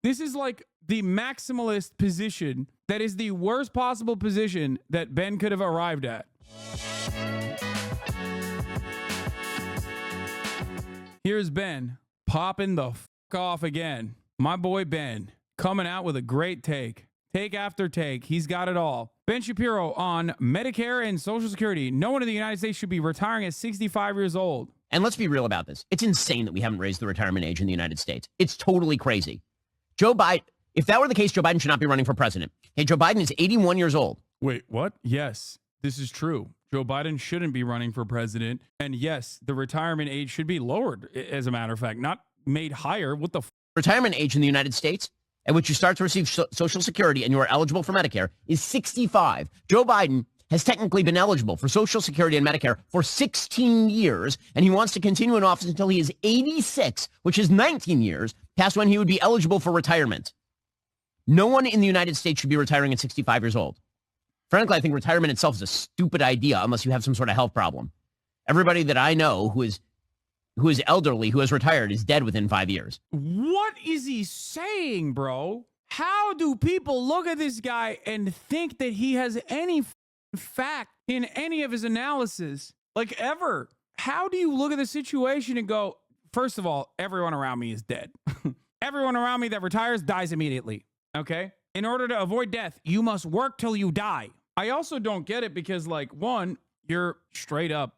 This is like the maximalist position that is the worst possible position that Ben could have arrived at. Here's Ben popping the fuck off again. My boy Ben coming out with a great take. Take after take. He's got it all. Ben Shapiro on Medicare and Social Security. No one in the United States should be retiring at 65 years old. And let's be real about this. It's insane that we haven't raised the retirement age in the United States. It's totally crazy. Joe Biden, if that were the case, Joe Biden should not be running for president. Hey, Joe Biden is 81 years old. Wait, what? Yes, this is true. Joe Biden shouldn't be running for president. And yes, the retirement age should be lowered, as a matter of fact, not made higher. What the retirement age in the United States at which you start to receive Social Security and you are eligible for Medicare is 65. Joe Biden has technically been eligible for Social Security and Medicare for 16 years, and he wants to continue in office until he is 86, which is 19 years past when he would be eligible for retirement. No one in the United States should be retiring at 65 years old. Frankly, I think retirement itself is a stupid idea unless you have some sort of health problem. Everybody that I know who is elderly, who has retired, is dead within 5 years. What is he saying, bro? How do people look at this guy and think that he has any fact in any of his analysis, like ever? How do you look at the situation and go, first of all, everyone around me is dead. Everyone around me that retires dies immediately, okay? In order to avoid death, you must work till you die. I also don't get it because, like, one, you're straight up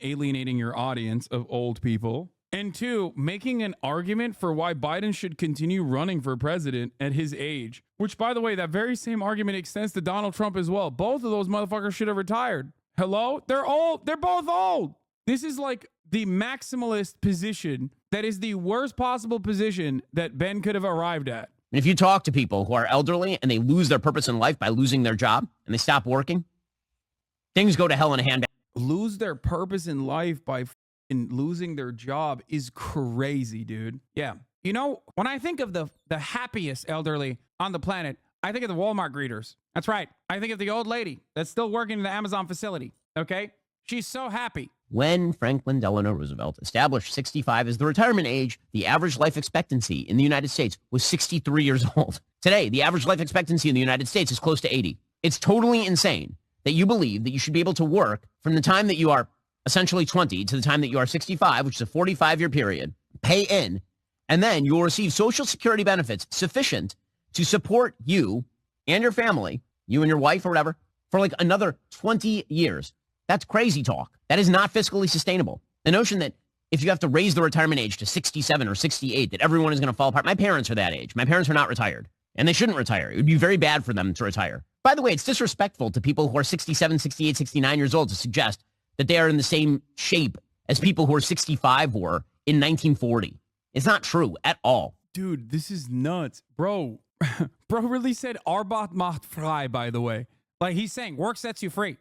alienating your audience of old people. And two, making an argument for why Biden should continue running for president at his age. Which, by the way, that very same argument extends to Donald Trump as well. Both of those motherfuckers should have retired. Hello? They're old. They're both old. This is like the maximalist position that is the worst possible position that Ben could have arrived at. And if you talk to people who are elderly and they lose their purpose in life by losing their job and they stop working, things go to hell in a handbasket. Lose their purpose in life by losing their job is crazy, dude. Yeah. You know, when I think of the happiest elderly on the planet, I think of the Walmart greeters. That's right. I think of the old lady that's still working in the Amazon facility. Okay? She's so happy. When Franklin Delano Roosevelt established 65 as the retirement age, the average life expectancy in the United States was 63 years old. Today, the average life expectancy in the United States is close to 80. It's totally insane that you believe that you should be able to work from the time that you are essentially 20 to the time that you are 65, which is a 45-year period, pay in, and then you will receive Social Security benefits sufficient to support you and your family, you and your wife or whatever, for like another 20 years. That's crazy talk. That is not fiscally sustainable. The notion that if you have to raise the retirement age to 67 or 68, that everyone is going to fall apart. My parents are that age. My parents are not retired, and they shouldn't retire. It would be very bad for them to retire. By the way, it's disrespectful to people who are 67, 68, 69 years old to suggest that they are in the same shape as people who are 65 were in 1940. It's not true at all. Dude, this is nuts. Bro really said Arbeit macht frei, by the way. Like, he's saying work sets you free.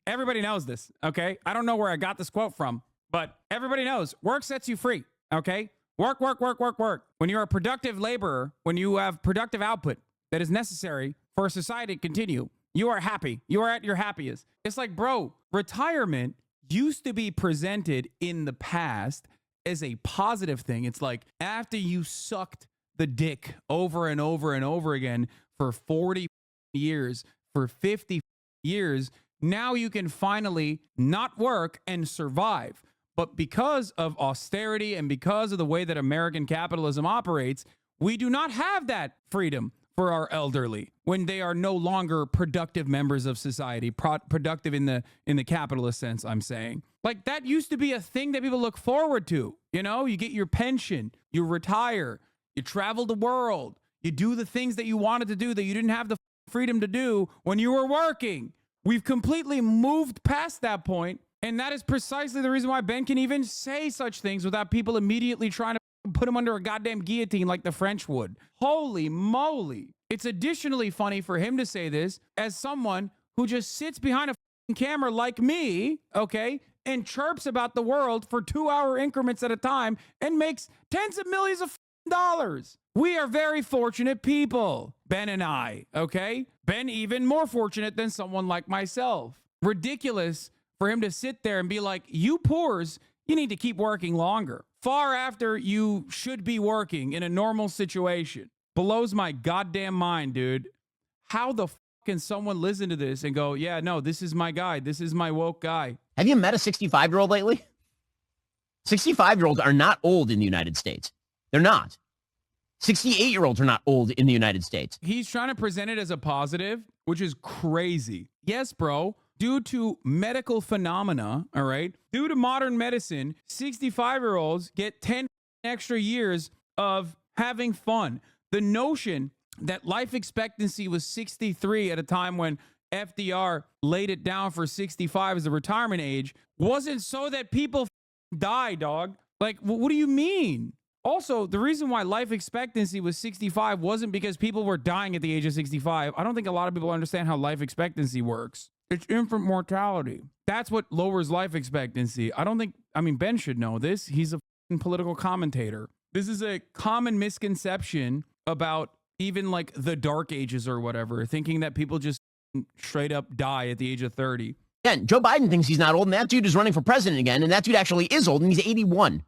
Everybody knows this, okay? I don't know where I got this quote from, but everybody knows work sets you free, okay? Work, work, work, work, work. When you're a productive laborer, when you have productive output that is necessary for society to continue, you are happy. You are at your happiest. It's like, bro, retirement used to be presented in the past as a positive thing. It's like after you sucked the dick over and over and over again for 40 years, for 50 years, now you can finally not work and survive. But because of austerity and because of the way that American capitalism operates, we do not have that freedom for our elderly when they are no longer productive members of society, productive in the capitalist sense, I'm saying. Like, that used to be a thing that people look forward to. You know, you get your pension, you retire, you travel the world, you do the things that you wanted to do that you didn't have the freedom to do when you were working. We've completely moved past that point, and that is precisely the reason why Ben can even say such things without people immediately trying to put him under a goddamn guillotine like the French would. Holy moly. It's additionally funny for him to say this as someone who just sits behind a camera like me, okay, and chirps about the world for 2-hour increments at a time and makes tens of millions of dollars. We are very fortunate people, Ben and I, okay? Ben even more fortunate than someone like myself. Ridiculous for him to sit there and be like, you poors, you need to keep working longer, far after you should be working in a normal situation. Blows my goddamn mind, dude. How the fuck can someone listen to this and go, yeah, no, this is my guy. This is my woke guy. Have you met a 65-year-old lately? 65-year-olds are not old in the United States. They're not. 68-year-olds are not old in the United States. He's trying to present it as a positive, which is crazy. Yes, bro. Due to medical phenomena, all right, due to modern medicine, 65-year-olds get 10 extra years of having fun. The notion that life expectancy was 63 at a time when FDR laid it down for 65 as the retirement age wasn't so that people die, dog. Like, what do you mean? Also, the reason why life expectancy was 65 wasn't because people were dying at the age of 65. I don't think a lot of people understand how life expectancy works. It's infant mortality. That's what lowers life expectancy. Ben should know this. He's a political commentator. This is a common misconception about even like the dark ages or whatever, thinking that people just straight up die at the age of 30. Again, Joe Biden thinks he's not old, and that dude is running for president again, and that dude actually is old, and he's 81.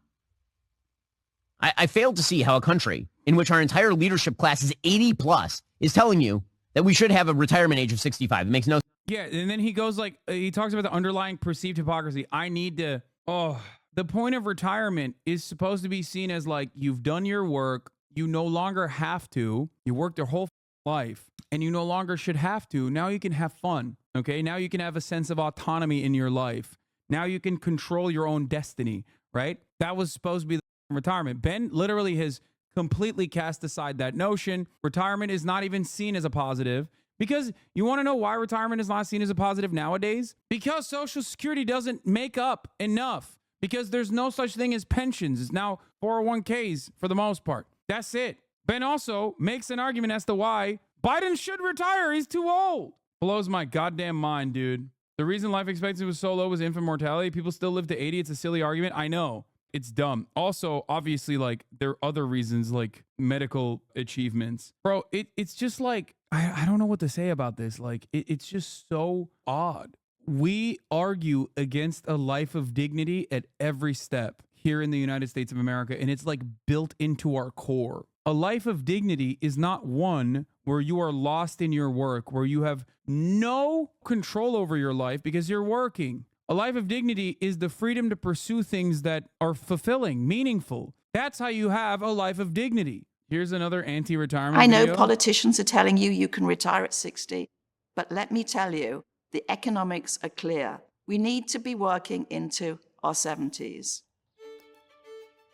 I failed to see how a country in which our entire leadership class is 80 plus is telling you that we should have a retirement age of 65. It makes no sense. Yeah, and then he goes like, he talks about the underlying perceived hypocrisy. The point of retirement is supposed to be seen as like, you've done your work, you no longer have to, you worked your whole life, and you no longer should have to. Now you can have fun, okay? Now you can have a sense of autonomy in your life. Now you can control your own destiny, right? That was supposed to be the retirement. Ben literally has completely cast aside that notion. Retirement is not even seen as a positive. Because you want to know why retirement is not seen as a positive nowadays? Because Social Security doesn't make up enough. Because there's no such thing as pensions. It's now 401ks for the most part. That's it. Ben also makes an argument as to why Biden should retire. He's too old. Blows my goddamn mind, dude. The reason life expectancy was so low was infant mortality. People still live to 80. It's a silly argument. I know. It's dumb. Also, obviously, like, there are other reasons, like medical achievements. Bro, it's just like, I don't know what to say about this. Like, it's just so odd. We argue against a life of dignity at every step here in the United States of America, and it's like built into our core. A life of dignity is not one where you are lost in your work, where you have no control over your life because you're working. A life of dignity is the freedom to pursue things that are fulfilling, meaningful. That's how you have a life of dignity. Here's another anti-retirement I know video. politicians are telling you you can retire at 60, but let me tell you, the economics are clear. We need to be working into our 70s.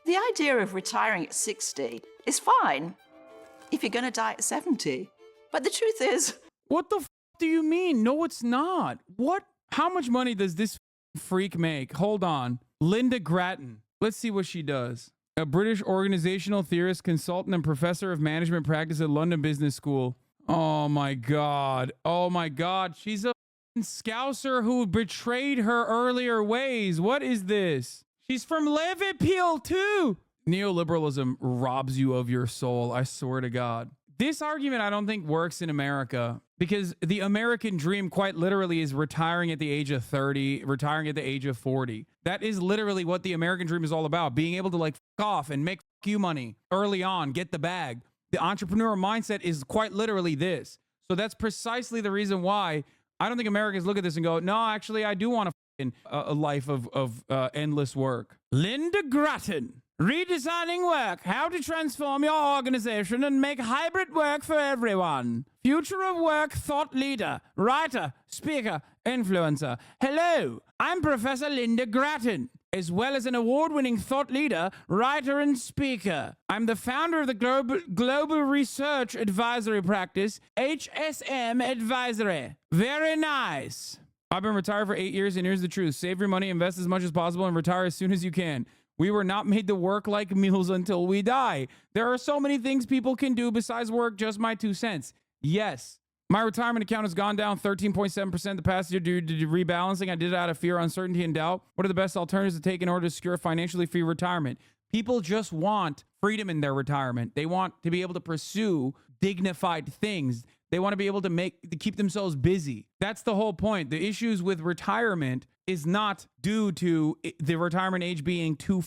The idea of retiring at 60 is fine if you're going to die at 70. But the truth is... What the f*** do you mean? No, it's not. What? How much money does this freak make? Hold on. Linda Grattan. Let's see what she does. A British organizational theorist, consultant, and professor of management practice at London Business School. Oh my God. Oh my God. She's a Scouser who betrayed her earlier ways. What is this? She's from Liverpool too. Neoliberalism robs you of your soul. I swear to God. This argument I don't think works in America because the American dream quite literally is retiring at the age of 30, retiring at the age of 40. That is literally what the American dream is all about. Being able to like f off and make you money early on, get the bag. The entrepreneur mindset is quite literally this. So that's precisely the reason why I don't think Americans look at this and go, no, actually, I do want a life of endless work. Linda Grattan. Redesigning work, how to transform your organization and make hybrid work for everyone. Future of work thought leader, writer, speaker, influencer. Hello, I'm Professor Linda Grattan, as well as an award-winning thought leader, writer, and speaker. I'm the founder of the global research advisory practice, HSM Advisory. Very nice. I've been retired for 8 years, and here's the truth. Save your money, invest as much as possible, and retire as soon as you can. We were not made to work like mules until we die. There are so many things people can do besides work, just my 2 cents. Yes, my retirement account has gone down 13.7% the past year due to rebalancing. I did it out of fear, uncertainty, and doubt. What are the best alternatives to take in order to secure a financially free retirement? People just want freedom in their retirement. They want to be able to pursue dignified things. They want to be able to keep themselves busy. That's the whole point. The issues with retirement is not due to the retirement age being too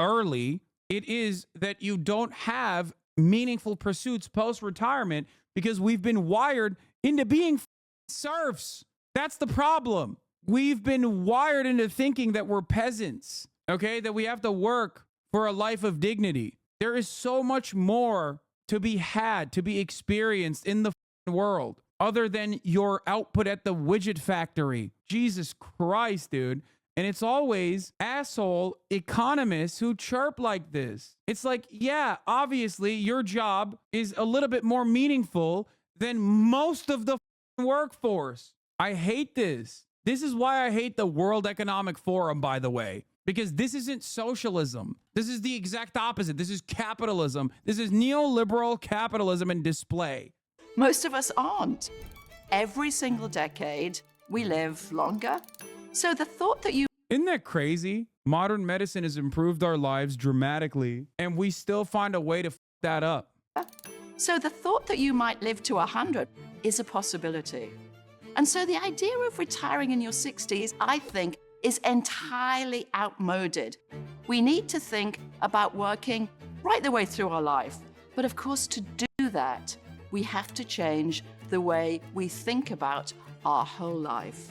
early. It is that you don't have meaningful pursuits post-retirement because we've been wired into being serfs. That's the problem. We've been wired into thinking that we're peasants, okay? That we have to work for a life of dignity. There is so much more to be had, to be experienced in the world other than your output at the widget factory. Jesus Christ, dude. And it's always asshole economists who chirp like this. It's like, yeah, obviously your job is a little bit more meaningful than most of the workforce. I hate this. This is why I hate the World Economic Forum, by the way, because this isn't socialism. This is the exact opposite. This is capitalism. This is neoliberal capitalism in display. Most of us aren't. Every single decade, we live longer. So the thought that you... Isn't that crazy? Modern medicine has improved our lives dramatically, and we still find a way to f that up. So the thought that you might live to 100 is a possibility. And so the idea of retiring in your 60s, I think, is entirely outmoded. We need to think about working right the way through our life. But of course, to do that, we have to change the way we think about our whole life.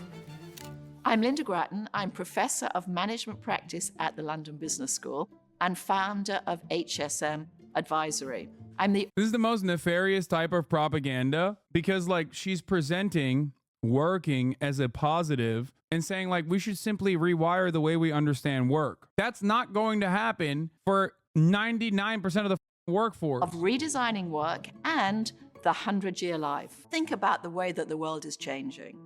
I'm Linda Grattan. I'm Professor of Management Practice at the London Business School and founder of HSM Advisory. This is the most nefarious type of propaganda because, like, she's presenting working as a positive and saying, like, we should simply rewire the way we understand work. That's not going to happen for 99% of the workforce. Of redesigning work and the 100-year life. Think about the way that the world is changing.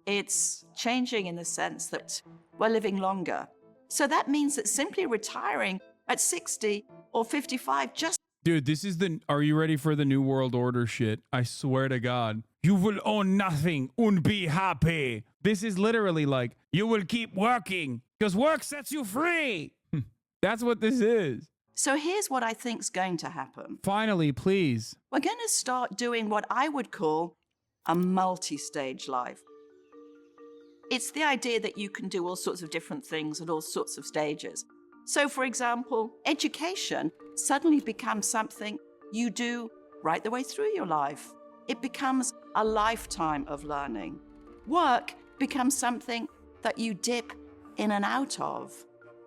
It's changing in the sense that we're living longer. So that means that simply retiring at 60 or 55 just... Dude, this is are you ready for the New World Order shit? I swear to God. You will own nothing and be happy. This is literally like, you will keep working because work sets you free. That's what this is. So here's what I think's going to happen. Finally, please. We're going to start doing what I would call a multi-stage life. It's the idea that you can do all sorts of different things at all sorts of stages. So, for example, education suddenly becomes something you do right the way through your life. It becomes a lifetime of learning. Work becomes something that you dip in and out of.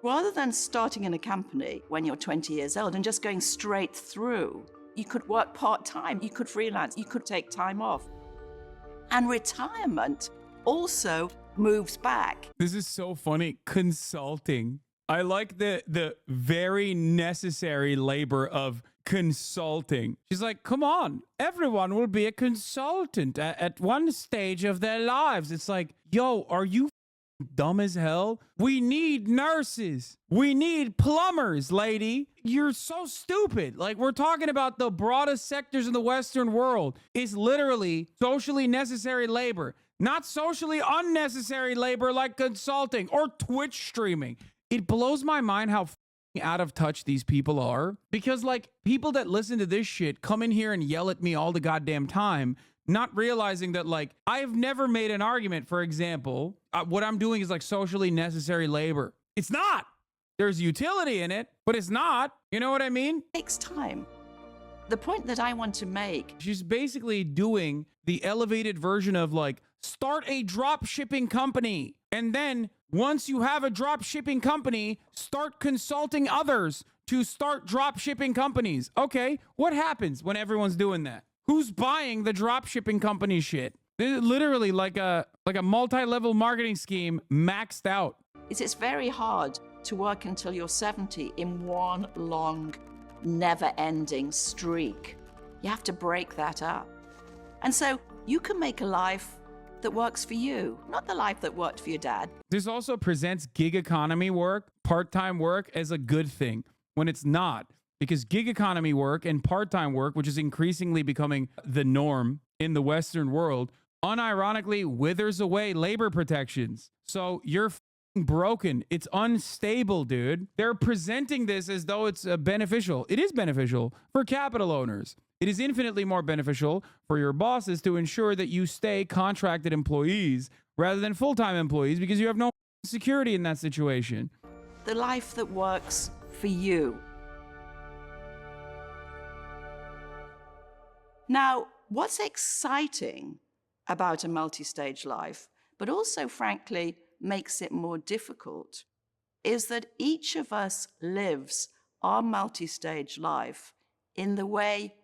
Rather than starting in a company when you're 20 years old and just going straight through, you could work part-time, you could freelance, you could take time off. And retirement also moves back. This is so funny. Consulting. I like the very necessary labor of consulting. She's like, come on, everyone will be a consultant at one stage of their lives. It's like, yo, are you dumb as hell? We need nurses. We need plumbers, lady. You're so stupid. Like, we're talking about the broadest sectors in the Western world. It's literally socially necessary labor, not socially unnecessary labor like consulting or Twitch streaming. It blows my mind how out of touch these people are, because like people that listen to this shit come in here and yell at me all the goddamn time, not realizing that like I've never made an argument. For example, what I'm doing is like socially necessary labor. It's not. There's utility in it, but it's not. You know what I mean? It takes time. The point that I want to make. She's basically doing the elevated version of like, start a drop shipping company. And then once you have a drop shipping company, start consulting others to start drop shipping companies. Okay, what happens when everyone's doing that? Who's buying the drop shipping company shit? It's literally like a multi-level marketing scheme maxed out. It's very hard to work until you're 70 in one long, never-ending streak. You have to break that up. And so you can make a life that works for you, not the life that worked for your dad. This also presents gig economy work, part-time work as a good thing when it's not, because gig economy work and part-time work, which is increasingly becoming the norm in the Western world, unironically withers away labor protections. So you're broken. It's unstable, dude. They're presenting this as though it's beneficial. It is beneficial for capital owners. It is infinitely more beneficial for your bosses to ensure that you stay contracted employees rather than full-time employees, because you have no security in that situation. The life that works for you. Now, what's exciting about a multi-stage life, but also, frankly, makes it more difficult, is that each of us lives our multi-stage life in the way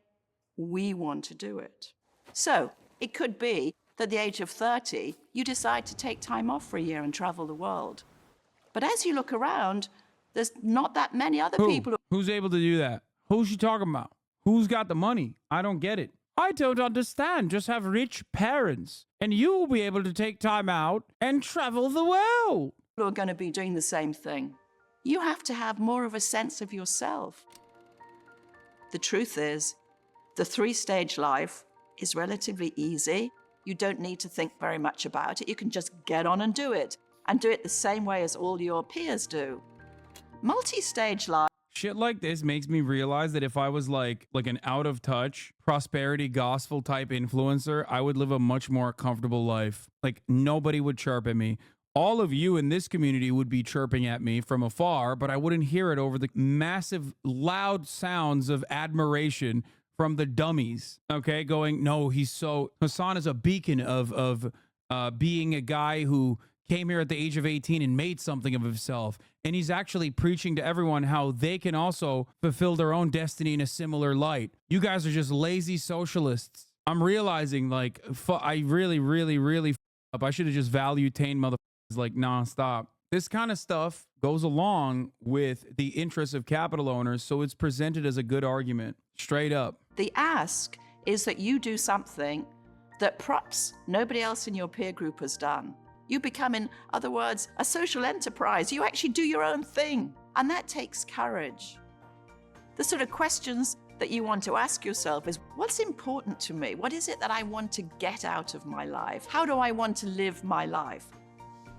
we want to do it. So it could be that at the age of 30, you decide to take time off for a year and travel the world. But as you look around, there's not that many other people. Who's able to do that? Who's she talking about? Who's got the money? I don't get it. I don't understand. Just have rich parents, and you will be able to take time out and travel the world. Who are going to be doing the same thing. You have to have more of a sense of yourself. The truth is, the 3-stage life is relatively easy. You don't need to think very much about it. You can just get on and do it the same way as all your peers do. Multi-stage life. Shit like this makes me realize that if I was like an out of touch prosperity gospel type influencer, I would live a much more comfortable life. Like nobody would chirp at me. All of you in this community would be chirping at me from afar, but I wouldn't hear it over the massive loud sounds of admiration from the dummies. Okay, going, no, Hasan is a beacon of being a guy who came here at the age of 18 and made something of himself. And he's actually preaching to everyone how they can also fulfill their own destiny in a similar light. You guys are just lazy socialists. I'm realizing, like, I really up. I should have just value-tained motherfuckers like nonstop. This kind of stuff goes along with the interests of capital owners, so it's presented as a good argument, straight up. The ask is that you do something that perhaps nobody else in your peer group has done. You become, in other words, a social enterprise. You actually do your own thing. And that takes courage. The sort of questions that you want to ask yourself is, what's important to me? What is it that I want to get out of my life? How do I want to live my life?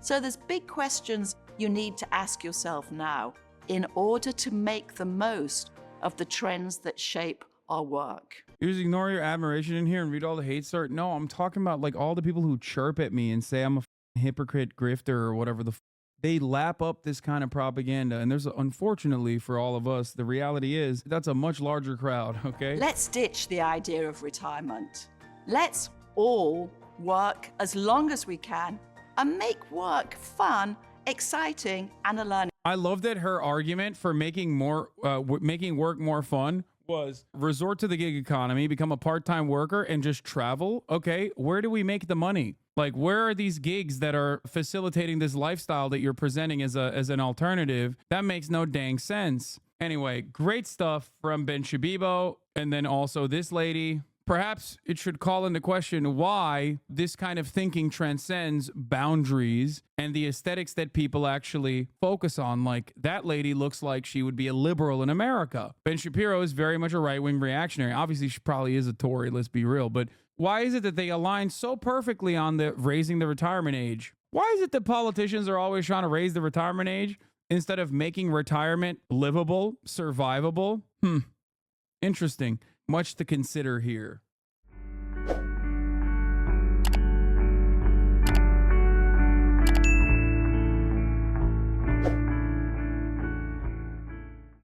So there's big questions you need to ask yourself now in order to make the most of the trends that shape our work. You just ignore your admiration in here and read all the hate start. No, I'm talking about like all the people who chirp at me and say I'm a hypocrite grifter or whatever they lap up this kind of propaganda. And there's, unfortunately for all of us, the reality is that's a much larger crowd. Okay, let's ditch the idea of retirement. Let's all work as long as we can and make work fun, exciting, and a learning. I love that her argument for making work more fun was resort to the gig economy, become a part-time worker, and just travel. Okay, where do we make the money? Like, where are these gigs that are facilitating this lifestyle that you're presenting as an alternative? That makes no dang sense. Anyway, great stuff from Ben Shapiro, and then also this lady. Perhaps it should call into question why this kind of thinking transcends boundaries and the aesthetics that people actually focus on. Like, that lady looks like she would be a liberal in America. Ben Shapiro is very much a right-wing reactionary. Obviously, she probably is a Tory, let's be real. But why is it that they align so perfectly on the raising the retirement age? Why is it that politicians are always trying to raise the retirement age instead of making retirement livable, survivable? Interesting. Much to consider here.